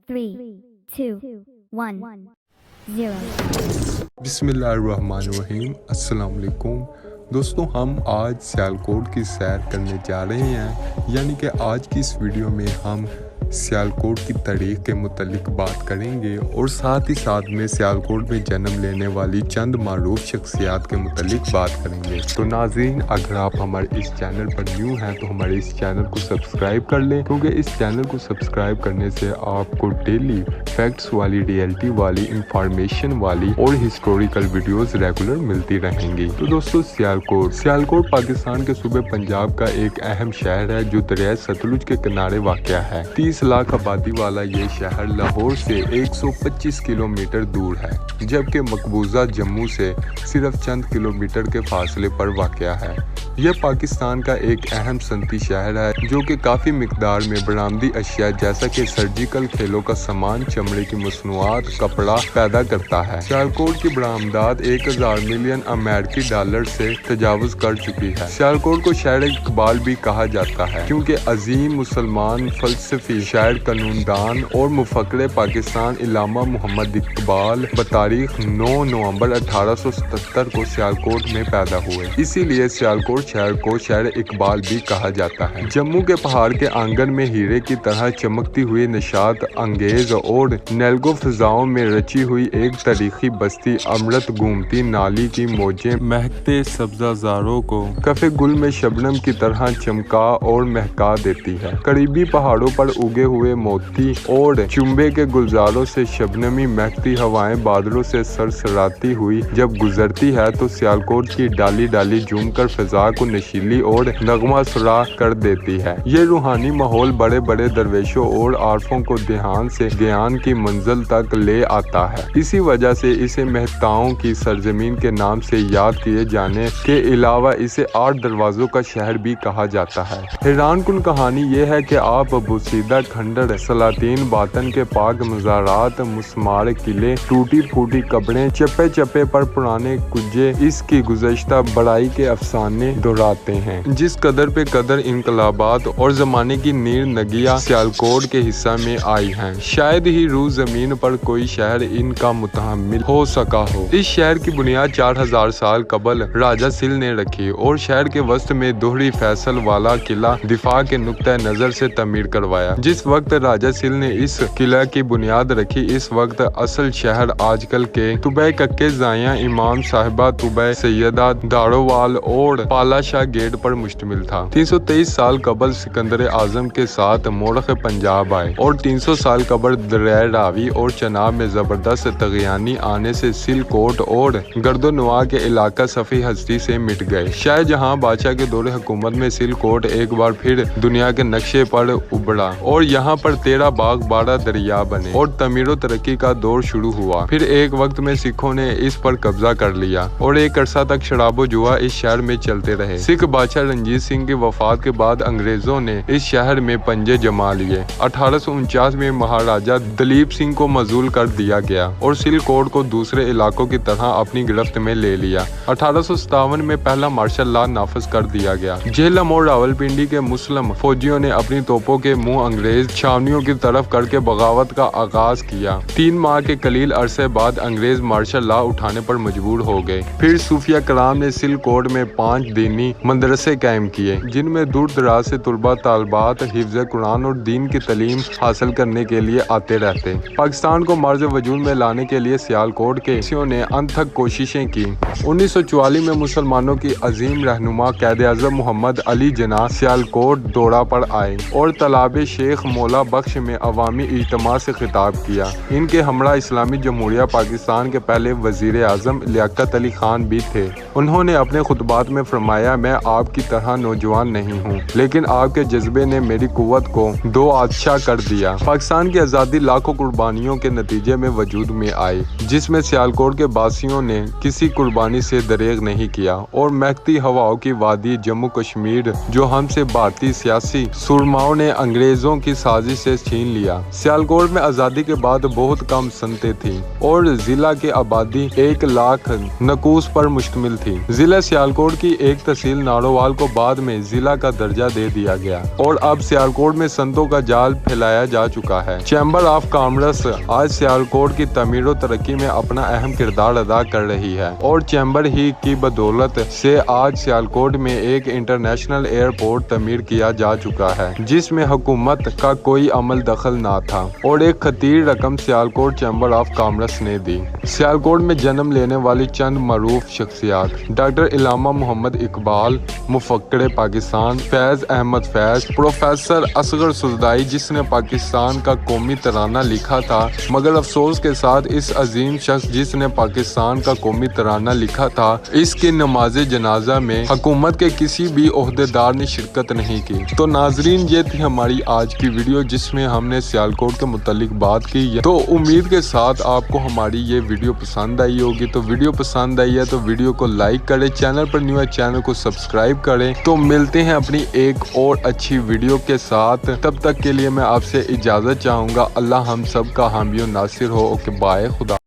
3, 2, 1, 0. बिस्मिल्लाहिर्रहमानिर्रहीम। अस्सलाम वालेकुम दोस्तों, हम आज सियालकोट की सैर करने जा रहे हैं। यानी कि आज की इस वीडियो में हम सियालकोट की तारीख़ के मुतल्लिक बात करेंगे और साथ ही साथ में सियालकोट में जन्म लेने वाली चंद मारूफ शख्सियात के मुतल्लिक बात करेंगे। तो नाज़रीन, अगर आप हमारे इस चैनल पर न्यू हैं तो हमारे इस चैनल को सब्सक्राइब कर लें, क्योंकि इस चैनल को सब्सक्राइब करने से आपको डेली फैक्ट्स वाली, रियलिटी वाली, इंफॉर्मेशन वाली और हिस्टोरिकल वीडियोस रेगुलर मिलती रहेंगी। तो दोस्तों, सियालकोट पाकिस्तान के सूबे पंजाब का एक अहम शहर है जो दरिया सतलुज के किनारे वाक़या है। 30 लाख आबादी वाला ये शहर लाहौर से 125 किलोमीटर दूर है, जबकि मकबूजा जम्मू से सिर्फ चंद किलोमीटर के फासले पर वाक़या है। यह पाकिस्तान का एक अहम सनती शहर है जो कि काफ़ी मिकदार में बरामदी अशिया जैसा कि सर्जिकल खेलों का सामान, चमड़े की मसनूआत, कपड़ा पैदा करता है। सियालकोट की बरामदात 1000 मिलियन अमेरिकी डॉलर से तजावुज़ कर चुकी है। सियालकोट को शहर इकबाल भी कहा जाता है, क्योंकि अजीम मुसलमान फ़लसफ़ी, शायर, कानूनदान और मुफक्किर पाकिस्तान इल्लामा मोहम्मद इकबाल बतारीख 9 नवंबर 1877 को सियालकोट में पैदा हुए। इसीलिए सियालकोट शहर को शहर इकबाल भी कहा जाता है। जम्मू के पहाड़ के आंगन में हीरे की तरह चमकती हुई, निशात अंगेज और नेल्गो फिजाओं में रची हुई एक तारीखी बस्ती अमृत घूमती नाली की मौजें महकते सब्जाजारों को कफे गुल में शबनम की तरह चमका और महका देती है। करीबी पहाड़ों पर उगे हुए मोती और चुंबे के गुलजारों से शबनमी महकती हवाएं बादलों से सरसराती हुई जब गुजरती है तो सियालकोट की डाली डाली झूमकर फिजा को नशीली और नगमा सुरा कर देती है। ये रूहानी माहौल बड़े बड़े दरवेशों और आरफों को ध्यान से ज्ञान की मंजिल तक ले आता है। इसी वजह से इसे मेहताओं की सरजमीन के नाम से याद किए जाने के अलावा इसे 8 दरवाजों का शहर भी कहा जाता है। हैरान कुन कहानी यह है कि आप बुसीदा खंडर, सलातीन बातन के पाक मज़ारात, मुस्मार किले, टूटी फूटी कब्रें, चप्पे चप्पे पर पुराने कुज्जे इसकी गुज़श्ता बड़ाई के अफसाने दोहराते हैं। जिस कदर पे कदर इनकलाबात और जमाने की नीर नगिया सियालकोट के हिस्सा में आई हैं, शायद ही रू जमीन पर कोई शहर इनका मुतहम्मिल हो सका हो। इस शहर की बुनियाद 4000 साल कबल राजा सिल ने रखी और शहर के वस्त में दोहरी फैसल वाला किला दिफा के नुक्ता नजर से तमीर करवाया। जिस वक्त राजा सिल ने इस किला की बुनियाद रखी, इस वक्त असल शहर आजकल के तुबै कक्के जाया, इमाम साहिबा, तुबै सैयदा, दारोवाल और पालाशाह गेट पर मुश्तमिल था। 323 साल कबल सिकंदर आजम के साथ मोरख पंजाब आए और 300 साल कबल दरिया रावी और चनाब में जबरदस्त तगयानी आने से सिलकोट और गर्दोनवा के इलाका सफ़ी हस्ती से मिट गए। शाहजहां बादशाह के दौरे हुकूमत में सिलकोट एक बार फिर दुनिया के नक्शे पर उभरा और यहाँ पर 13 बाग 12 दरिया बने और तमीरो तरक्की का दौर शुरू हुआ। फिर एक वक्त में सिखों ने इस पर कब्जा कर लिया और एक अरसा तक शराबो जुआ इस शहर में चलते रहे। सिख बादशाह रंजीत सिंह की वफात के बाद अंग्रेजों ने इस शहर में पंजे जमा लिए। 1849 में महाराजा दलीप सिंह को मजूल कर दिया गया और सिलकोट को दूसरे इलाकों की तरह अपनी गिरफ्त में ले लिया। 1857 में पहला मार्शल लॉ नाफिज कर दिया गया। झेलम और रावलपिंडी के मुस्लिम फौजियों ने अपनी तोपों के मुंह अंग्रेज छावनियों की तरफ करके बगावत का आगाज किया। 3 माह के कलील अरसे बाद अंग्रेज मार्शल लॉ उठाने पर मजबूर हो गए। फिर सूफिया कराम ने सिलकोट में 5 दीनी मदरसे कायम किए, जिनमें दूर दराज से तुलबा तालबात हिफ्ज़ कुरान और दीन की तालीम हासिल करने के लिए आते रहते। पाकिस्तान को मर्ज वजूद में लाने के लिए सियालकोट के किसियों ने अनथक कोशिशें की। 1944 में मुसलमानों की अजीम रहनुमा क़ायद-ए-आज़म मोहम्मद अली जिन्ना सियालकोट दौरा पर आए और तलाबे शेख मौला बख्श में अवामी इज्तिमा से खिताब किया। इनके हमरा इस्लामी जमहूरिया पाकिस्तान के पहले वज़ीर आज़म लियाकत अली खान भी थे। उन्होंने अपने खुतबात में फरमाया, मैं आपकी तरह नौजवान नहीं हूँ, लेकिन आपके जज्बे ने मेरी कुव्वत को 2 आच्छा कर दिया। पाकिस्तान की आज़ादी लाखों कुर्बानियों के नतीजे में वजूद में आई, जिसमें सियालकोट के बासियों ने किसी कुर्बानी से दरेग नहीं किया और महकती हवाओं की वादी जम्मू कश्मीर जो हमसे भारतीय सियासी सुरमाओं ने अंग्रेजों की साजिश से छीन लिया। सियालकोट में आज़ादी के बाद बहुत कम सनतें थीं और जिला की आबादी 1 लाख नकूस पर मुश्तमिल थी। जिला सियालकोट की एक तहसील नारोवाल को बाद में जिला का दर्जा दे दिया गया और अब सियालकोट में संतों का जाल फैलाया जा चुका है। चैम्बर ऑफ कॉमर्स आज सियालकोट की तमीर और तरक्की में अपना अहम किरदार अदा कर रही है और चैम्बर ही की बदौलत से आज सियालकोट में एक इंटरनेशनल एयरपोर्ट तमीर किया जा चुका है, जिसमें हुकूमत का कोई अमल दखल ना था और एक खतीर रकम सियालकोट चैम्बर ऑफ कॉमर्स ने दी। सियालकोट में जन्म लेने वाली चंद मरूफ शख्सियात: डॉक्टर इलामा मोहम्मद इकबाल, मुफक्किर पाकिस्तान, फैज अहमद फैज, प्रोफेसर असगर सुरदाई जिसने पाकिस्तान का कौमी तराना लिखा था, मगर अफसोस के साथ इस अजीम शख्स जिसने पाकिस्तान का कौमी तराना लिखा था, इसकी नमाज जनाजा में हुकूमत के किसी भी ओहदेदार ने शिरकत नहीं की। तो नाजरीन, ये थी हमारी आज की वीडियो जिसमें हमने सियालकोट के मुतालिक बात की। तो उम्मीद के साथ आपको हमारी ये वीडियो पसंद आई होगी। तो वीडियो पसंद आई है तो वीडियो को लाइक करें, चैनल पर न्यू है चैनल को सब्सक्राइब करें। तो मिलते हैं अपनी एक और अच्छी वीडियो के साथ, तब तक के लिए मैं आपसे इजाज़त चाहूँगा। अल्लाह हम सब का हामी और नासिर हो। ओके बाय, खुदा।